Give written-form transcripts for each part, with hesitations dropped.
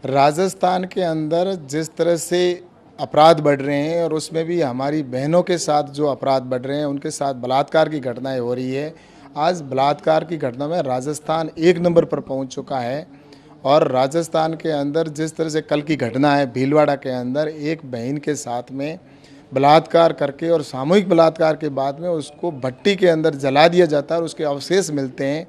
राजस्थान के अंदर जिस तरह से अपराध बढ़ रहे हैं और उसमें भी हमारी बहनों के साथ जो अपराध बढ़ रहे हैं, उनके साथ बलात्कार की घटनाएं हो रही है। आज बलात्कार की घटना में राजस्थान एक नंबर पर पहुंच चुका है। और राजस्थान के अंदर जिस तरह से कल की घटना है, भीलवाड़ा के अंदर एक बहन के साथ में बलात्कार करके और सामूहिक बलात्कार के बाद में उसको भट्टी के अंदर जला दिया जाता है और उसके अवशेष मिलते हैं।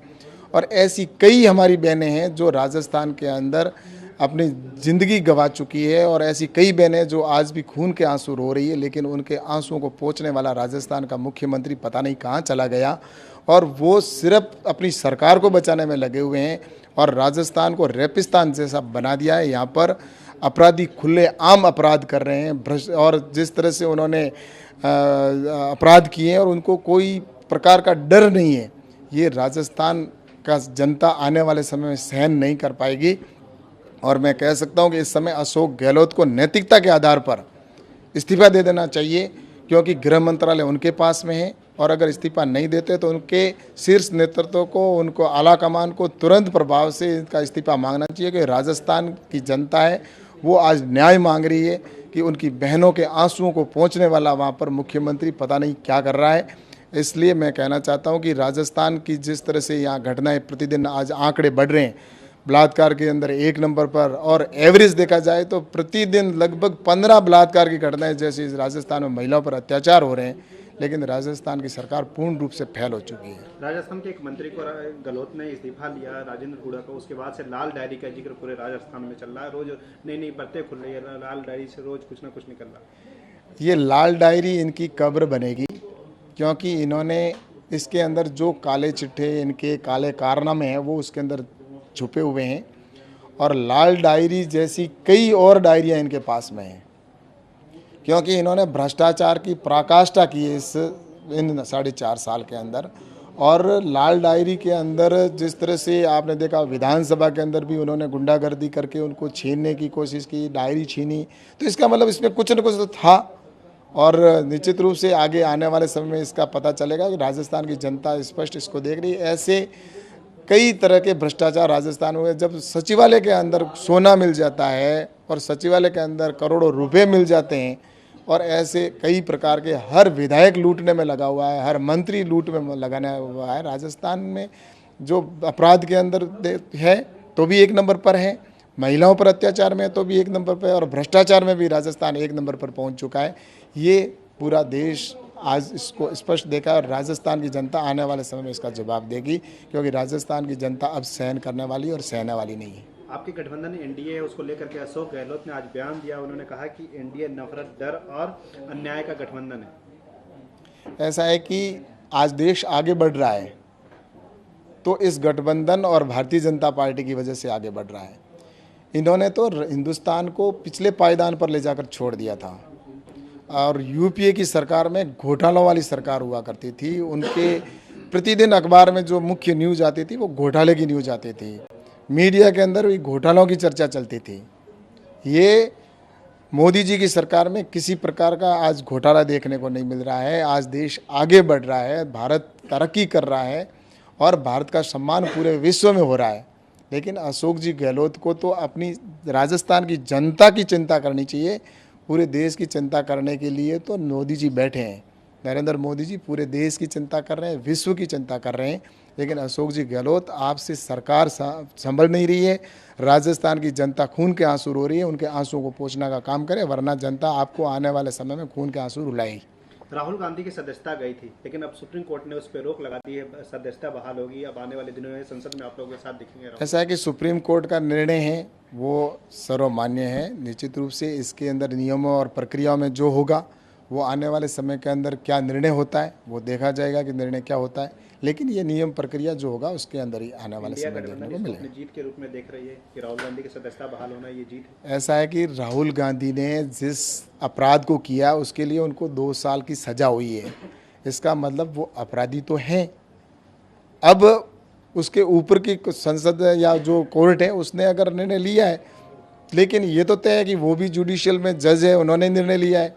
और ऐसी कई हमारी बहनें हैं जो राजस्थान के अंदर अपनी ज़िंदगी गंवा चुकी है, और ऐसी कई बहनें जो आज भी खून के आंसू रो रही है, लेकिन उनके आंसुओं को पोंछने वाला राजस्थान का मुख्यमंत्री पता नहीं कहाँ चला गया, और वो सिर्फ अपनी सरकार को बचाने में लगे हुए हैं और राजस्थान को रेपिस्तान जैसा बना दिया है। यहाँ पर अपराधी खुले आम अपराध कर रहे हैं, और जिस तरह से उन्होंने अपराध किए हैं और उनको कोई प्रकार का डर नहीं है, ये राजस्थान का जनता आने वाले समय में सहन नहीं कर पाएगी। और मैं कह सकता हूं कि इस समय अशोक गहलोत को नैतिकता के आधार पर इस्तीफा दे देना चाहिए, क्योंकि गृह मंत्रालय उनके पास में है, और अगर इस्तीफा नहीं देते तो उनके शीर्ष नेतृत्व को, उनको आला कमान को तुरंत प्रभाव से इनका इस्तीफा मांगना चाहिए। कि राजस्थान की जनता है वो आज न्याय मांग रही है कि उनकी बहनों के आंसुओं को पोंछने वाला वहाँ पर मुख्यमंत्री पता नहीं क्या कर रहा है। इसलिए मैं कहना चाहता हूँ कि राजस्थान की जिस तरह से यहाँ घटनाएं प्रतिदिन आज आंकड़े बढ़ रहे हैं, बलात्कार के अंदर एक नंबर पर, और एवरेज देखा जाए तो प्रतिदिन लगभग 15 बलात्कार की घटनाएं जैसे इस राजस्थान में महिलाओं पर अत्याचार हो रहे हैं, लेकिन राजस्थान की सरकार पूर्ण रूप से फेल हो चुकी है। राजस्थान के एक मंत्री को गहलोत ने इस्तीफा लिया, राजेंद्र हुड्डा को, उसके बाद से लाल डायरी का जिक्र पूरे राजस्थान में चल रहा है। रोज नई नई बातें खुल रही है, लाल डायरी से रोज कुछ ना कुछ निकल रहा है। ये लाल डायरी इनकी कब्र बनेगी, क्योंकि इन्होंने इसके अंदर जो काले चिट्ठे, इनके काले कारनामे हैं वो उसके अंदर छुपे हुए हैं, और लाल डायरी जैसी कई और डायरियां इनके पास में हैं, क्योंकि इन्होंने भ्रष्टाचार की पराकाष्ठा की है इन 4.5 साल के अंदर। और लाल डायरी के अंदर जिस तरह से आपने देखा, विधानसभा के अंदर भी उन्होंने गुंडागर्दी करके उनको छीनने की कोशिश की, डायरी छीनी, तो इसका मतलब इसमें कुछ न कुछ तो था। और निश्चित रूप से आगे आने वाले समय में इसका पता चलेगा कि राजस्थान की जनता स्पष्ट इसको देख रही है। ऐसे कई तरह के भ्रष्टाचार राजस्थान में, जब सचिवालय के अंदर सोना मिल जाता है और सचिवालय के अंदर करोड़ों रुपए मिल जाते हैं, और ऐसे कई प्रकार के, हर विधायक लूटने में लगा हुआ है, हर मंत्री लूट में लगाने हुआ है। राजस्थान में जो अपराध के अंदर है तो भी एक नंबर पर है, महिलाओं पर अत्याचार में तो भी एक नंबर पर, और भ्रष्टाचार में भी राजस्थान एक नंबर पर पहुंच चुका है। ये पूरा देश आज इसको स्पष्ट देखा, और राजस्थान की जनता आने वाले समय में इसका जवाब देगी, क्योंकि राजस्थान की जनता अब सहन करने वाली और सहने वाली नहीं है। आपके गठबंधन एनडीए है, उसको लेकर के अशोक गहलोत ने आज बयान दिया। उन्होंने कहा कि एनडीए नफरत, डर और अन्याय का गठबंधन है। ऐसा है कि आज देश आगे बढ़ रहा है तो इस गठबंधन और भारतीय जनता पार्टी की वजह से आगे बढ़ रहा है। इन्होंने तो हिंदुस्तान को पिछले पायदान पर ले जाकर छोड़ दिया था, और यूपीए की सरकार में घोटालों वाली सरकार हुआ करती थी। उनके प्रतिदिन अखबार में जो मुख्य न्यूज़ आती थी वो घोटाले की न्यूज़ आती थी, मीडिया के अंदर भी घोटालों की चर्चा चलती थी। ये मोदी जी की सरकार में किसी प्रकार का आज घोटाला देखने को नहीं मिल रहा है। आज देश आगे बढ़ रहा है, भारत तरक्की कर रहा है, और भारत का सम्मान पूरे विश्व में हो रहा है। लेकिन अशोक जी गहलोत को तो अपनी राजस्थान की जनता की चिंता करनी चाहिए। पूरे देश की चिंता करने के लिए तो मोदी जी बैठे हैं, नरेंद्र मोदी जी पूरे देश की चिंता कर रहे हैं, विश्व की चिंता कर रहे हैं। लेकिन अशोक जी गहलोत, आपसे सरकार संभल नहीं रही है। राजस्थान की जनता खून के आंसू रो रही है, उनके आंसुओं को पोंछने का काम करें, वरना जनता आपको आने वाले समय में खून के आंसू रुलाएगी। राहुल गांधी की सदस्यता गई थी, लेकिन अब सुप्रीम कोर्ट ने उस पर रोक लगा दी है, सदस्यता बहाल होगी। अब आने वाले दिनों में संसद में आप लोगों के साथ दिखेंगे। ऐसा है कि सुप्रीम कोर्ट का निर्णय है वो सर्वमान्य है। निश्चित रूप से इसके अंदर नियमों और प्रक्रियाओं में जो होगा वो आने वाले समय के अंदर क्या निर्णय होता है वो देखा जाएगा कि निर्णय क्या होता है। लेकिन ये नियम प्रक्रिया जो होगा उसके अंदर ही आने वाले समय देखने को मिलेगा। जीत के रूप में देख रही है कि राहुल गांधी की सदस्यता बहाल होना ये जीत है। ऐसा है कि राहुल गांधी ने जिस अपराध को किया उसके लिए उनको 2 साल की सजा हुई है। इसका मतलब वो अपराधी तो हैं। अब उसके ऊपर की संसद या जो कोर्ट है उसने अगर निर्णय लिया है, लेकिन ये तो तय है कि वो भी जुडिशियल में जज है, उन्होंने निर्णय लिया है,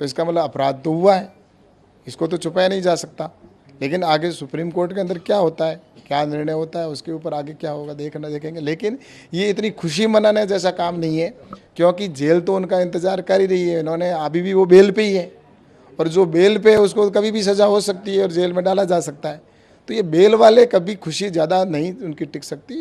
तो इसका मतलब अपराध तो हुआ है, इसको तो छुपाया नहीं जा सकता। लेकिन आगे सुप्रीम कोर्ट के अंदर क्या होता है, क्या निर्णय होता है, उसके ऊपर आगे क्या होगा देखेंगे। लेकिन ये इतनी खुशी मनाने जैसा काम नहीं है, क्योंकि जेल तो उनका इंतज़ार कर ही रही है। इन्होंने अभी भी वो बेल पे ही है, और जो बेल पे है उसको कभी भी सज़ा हो सकती है और जेल में डाला जा सकता है। तो ये बेल वाले कभी खुशी ज़्यादा नहीं उनकी टिक सकती।